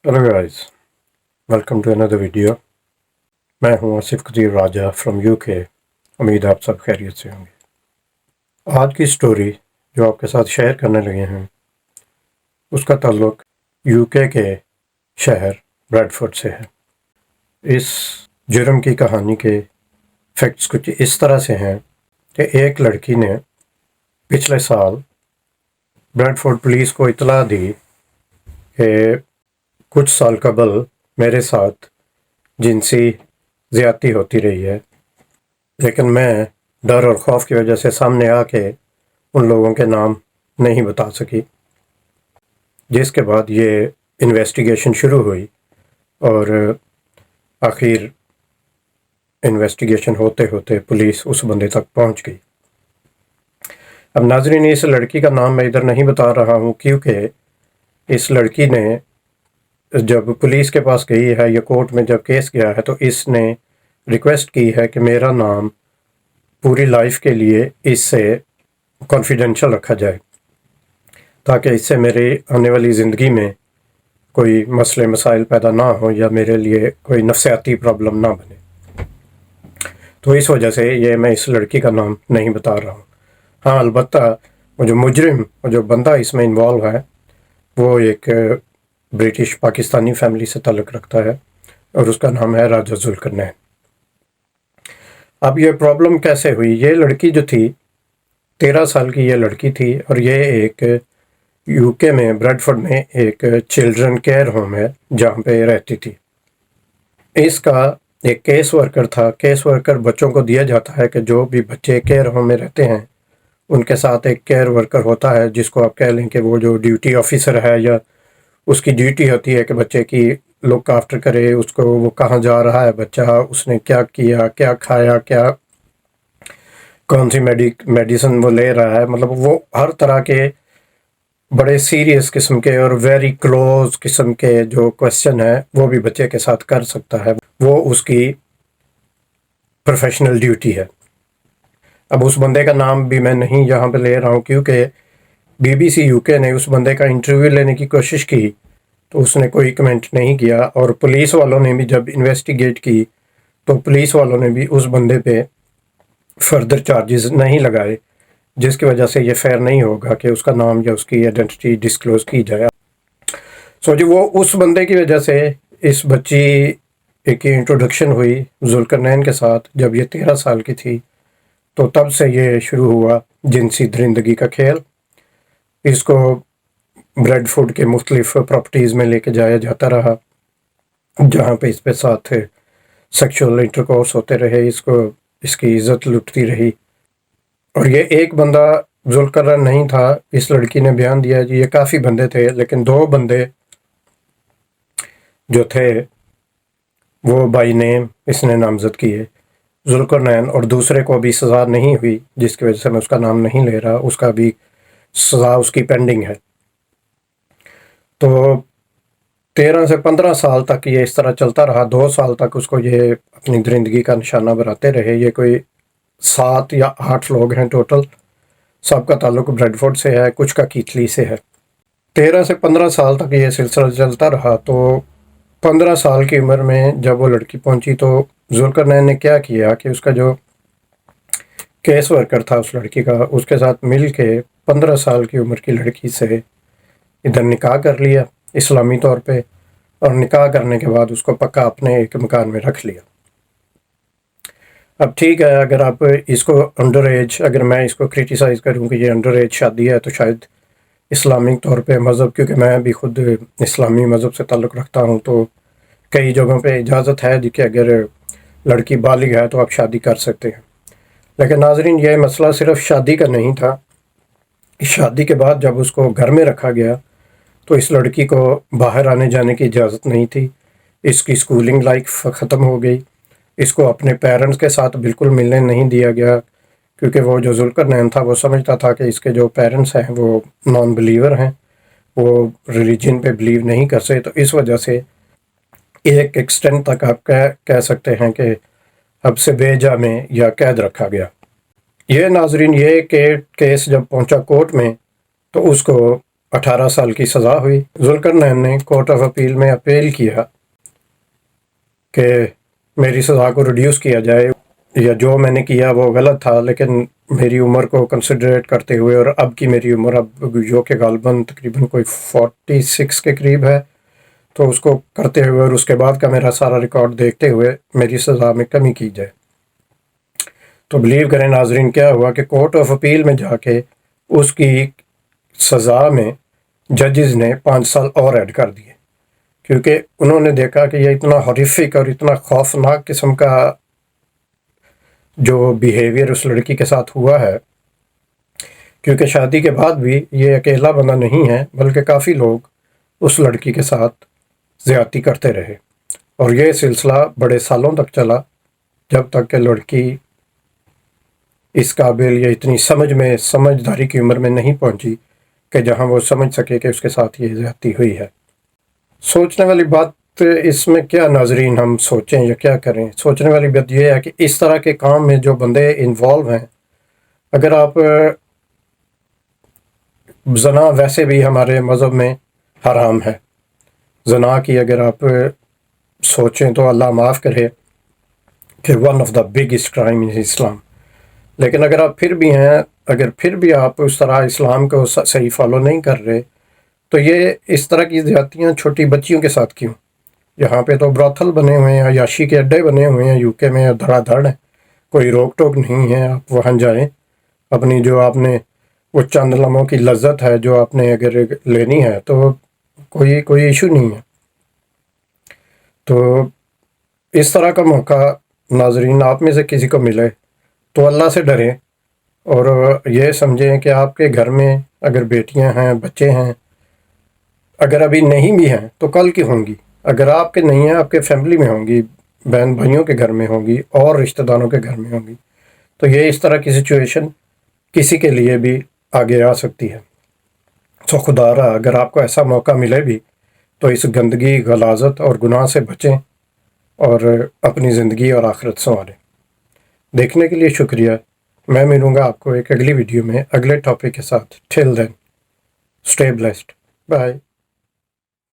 Hello guys, welcome to another video. मैं हूं Asif Qadir Raja from UK. उम्मीद आप सब खैरियत से होंगे। आज की स्टोरी जो आपके साथ शेयर करने लगे हैं उसका ताल्लुक यूके के शहर ब्रैडफोर्ड से है। इस जुर्म की कहानी के फैक्ट्स कुछ इस तरह से हैं कि एक लड़की ने पिछले साल ब्रैडफोर्ड पुलिस को इतला दी कि कुछ साल कबल मेरे साथ जिनसी ज़्यादती होती रही है, लेकिन मैं डर और खौफ की वजह से सामने आके उन लोगों के नाम नहीं बता सकी। जिसके बाद ये इन्वेस्टिगेशन शुरू हुई और आखिर इन्वेस्टिगेशन होते होते पुलिस उस बंदे तक पहुंच गई। अब नाज़रीन, इस लड़की का नाम मैं इधर नहीं बता रहा हूं क्योंकि इस लड़की ने जब पुलिस के पास गई है या कोर्ट में जब केस गया है तो इसने रिक्वेस्ट की है कि मेरा नाम पूरी लाइफ के लिए इससे कॉन्फिडेंशियल रखा जाए ताकि इससे मेरी आने वाली ज़िंदगी में कोई मसले मसाइल पैदा ना हो या मेरे लिए कोई नफसियाती प्रॉब्लम ना बने। तो इस वजह से ये मैं इस लड़की का नाम नहीं बता रहा हूँ। हाँ, अलबत्ता वो जो मुजरिम, वो जो बंदा इसमें इन्वॉल्व है, वो एक ब्रिटिश पाकिस्तानी फैमिली से ताल्लुक़ रखता है और उसका नाम है राजा जुल्करनैन। अब ये प्रॉब्लम कैसे हुई? ये लड़की जो थी 13 साल की ये लड़की थी और ये एक यूके में ब्रैडफोर्ड में एक चिल्ड्रन केयर होम है जहाँ पे रहती थी। इसका एक केस वर्कर था। केस वर्कर बच्चों को दिया जाता है कि जो भी बच्चे केयर होम में रहते हैं उनके साथ एक केयर वर्कर होता है, जिसको आप कह लें कि वो जो ड्यूटी ऑफिसर है या उसकी ड्यूटी होती है कि बच्चे की लुक आफ्टर करे, उसको वो कहाँ जा रहा है बच्चा, उसने क्या किया, क्या खाया, क्या कौन सी मेडिसिन वो ले रहा है, मतलब वो हर तरह के बड़े सीरियस किस्म के और वेरी क्लोज किस्म के जो क्वेश्चन है वो भी बच्चे के साथ कर सकता है। वो उसकी प्रोफेशनल ड्यूटी है। अब उस बंदे का नाम भी मैं नहीं यहाँ पे ले रहा हूँ क्योंकि BBC यूके ने उस बंदे का इंटरव्यू लेने की कोशिश की तो उसने कोई कमेंट नहीं किया और पुलिस वालों ने भी जब इन्वेस्टिगेट की तो पुलिस वालों ने भी उस बंदे पे फर्दर चार्जेस नहीं लगाए, जिसकी वजह से ये फेयर नहीं होगा कि उसका नाम या उसकी आइडेंटिटी डिस्क्लोज की जाए। जो वो उस बंदे की वजह से इस बच्ची की इंट्रोडक्शन हुई जुल्करनैन के साथ जब ये 13 साल की थी, तो तब से ये शुरू हुआ जिनसी दरिंदगी का खेल। इसको ब्रैडफोर्ड के मुख्तलिफ प्रॉपर्टीज़ में लेके जाया जाता रहा जहाँ पे इस पे साथ सेक्सुअल इंटरकोर्स होते रहे, इसकी इज़्ज़त लुटती रही। और ये एक बंदा जुल्करनैन नहीं था। इस लड़की ने बयान दिया कि ये काफ़ी बंदे थे, लेकिन 2 बंदे जो थे वो बाई नेम इसने नामज़द किए, जुल्करनैन, और दूसरे को अभी सज़ा नहीं हुई जिसकी वजह से मैं उसका नाम नहीं ले रहा। उसका भी सज़ा उसकी पेंडिंग है। तो 13 से 15 साल तक ये इस तरह चलता रहा। 2 साल तक उसको ये अपनी दरिंदगी का निशाना बनाते रहे। ये कोई 7 या 8 लोग हैं टोटल। सबका ताल्लुक ब्रैडफोर्ड से है, कुछ का कीथली से है। 13 से 15 साल तक ये सिलसिला चलता रहा। तो 15 साल की उम्र में जब वो लड़की पहुंची तो जुल्करनैन ने क्या किया कि उसका जो केस वर्कर था उस लड़की का, उसके साथ मिल के 15 साल की उम्र की लड़की से इधर निकाह कर लिया इस्लामी तौर पे, और निकाह करने के बाद उसको पक्का अपने एक मकान में रख लिया। अब ठीक है, अगर आप इसको अंडर एज, अगर मैं इसको क्रिटिसाइज़ करूँ कि ये अंडर एज शादी है तो शायद इस्लामिक तौर पे मज़हब, क्योंकि मैं भी खुद इस्लामी मज़हब से ताल्लुक़ रखता हूँ, तो कई जगहों पे इजाज़त है कि अगर लड़की बालिग है तो आप शादी कर सकते हैं। लेकिन नाज़रीन, ये मसला सिर्फ शादी का नहीं था। शादी के बाद जब उसको घर में रखा गया तो इस लड़की को बाहर आने जाने की इजाज़त नहीं थी। इसकी स्कूलिंग लाइफ ख़त्म हो गई। इसको अपने पेरेंट्स के साथ बिल्कुल मिलने नहीं दिया गया क्योंकि वो जो जुल्करनैन था वो समझता था कि इसके जो पेरेंट्स हैं वो नॉन बिलीवर हैं, वो रिलीजन पे बिलीव नहीं कर सकते। तो इस वजह से एक एक्सटेंट तक आप कह सकते हैं कि अब से बेजा में या कैद रखा गया। ये नाजरीन, ये केस जब पहुंचा कोर्ट में तो उसको 18 سال کی سزا ہوئی۔ ذوالقرنین نے کورٹ آف اپیل میں اپیل کیا کہ میری سزا کو ریڈیوس کیا جائے، یا جو میں نے کیا وہ غلط تھا، لیکن میری عمر کو کنسیڈریٹ کرتے ہوئے اور اب کی میری عمر اب جو کہ غالباً تقریباً کوئی 46 کے قریب ہے، تو اس کو کرتے ہوئے اور اس کے بعد کا میرا سارا ریکارڈ دیکھتے ہوئے میری سزا میں کمی کی جائے۔ تو بلیو کریں ناظرین، کیا ہوا کہ کورٹ آف اپیل میں جا کے اس کی سزا میں ججز نے 5 سال اور ایڈ کر دیے، کیونکہ انہوں نے دیکھا کہ یہ اتنا ہاریفک اور اتنا خوفناک قسم کا جو بیہیویئر اس لڑکی کے ساتھ ہوا ہے، کیونکہ شادی کے بعد بھی یہ اکیلا بندہ نہیں ہے بلکہ کافی لوگ اس لڑکی کے ساتھ زیادتی کرتے رہے، اور یہ سلسلہ بڑے سالوں تک چلا، جب تک کہ لڑکی اس قابل یا اتنی سمجھداری کی عمر میں نہیں پہنچی کہ جہاں وہ سمجھ سکے کہ اس کے ساتھ یہ زیادتی ہوئی ہے۔ سوچنے والی بات اس میں کیا ناظرین ہم سوچیں یا کیا کریں؟ سوچنے والی بات یہ ہے کہ اس طرح کے کام میں جو بندے انوالو ہیں، اگر آپ زنا ویسے بھی ہمارے مذہب میں حرام ہے، زنا کی اگر آپ سوچیں تو اللہ معاف کرے کہ one of the biggest crime in Islam, لیکن اگر آپ پھر بھی آپ اس طرح اسلام کو صحیح فالو نہیں کر رہے، تو یہ اس طرح کی زیادتیاں چھوٹی بچیوں کے ساتھ کیوں؟ یہاں پہ تو براتھل بنے ہوئے ہیں، عیاشی کے اڈے بنے ہوئے ہیں یو کے میں، دھڑا دھڑ ہے، کوئی روک ٹوک نہیں ہے، آپ وہاں جائیں، اپنی جو آپ نے وہ چند لمحوں کی لذت ہے جو آپ نے اگر لینی ہے تو کوئی ایشو نہیں ہے۔ تو اس طرح کا موقع ناظرین آپ میں سے کسی کو ملے تو اللہ سے ڈریں، اور یہ سمجھیں کہ آپ کے گھر میں اگر بیٹیاں ہیں، بچے ہیں، اگر ابھی نہیں بھی ہیں تو کل کی ہوں گی، اگر آپ کے نہیں ہیں آپ کے فیملی میں ہوں گی، بہن بھائیوں کے گھر میں ہوں گی اور رشتہ داروں کے گھر میں ہوں گی، تو یہ اس طرح کی سچویشن کسی کے لیے بھی آگے آ سکتی ہے۔ تو خدا رہا اگر آپ کو ایسا موقع ملے بھی تو اس گندگی، غلاظت اور گناہ سے بچیں اور اپنی زندگی اور آخرت سنواریں۔ دیکھنے کے لیے شکریہ، میں ملوں گا آپ کو ایک اگلی ویڈیو میں اگلے ٹاپک کے ساتھ۔ ٹل دین، اسٹے بلیسڈ، بائے۔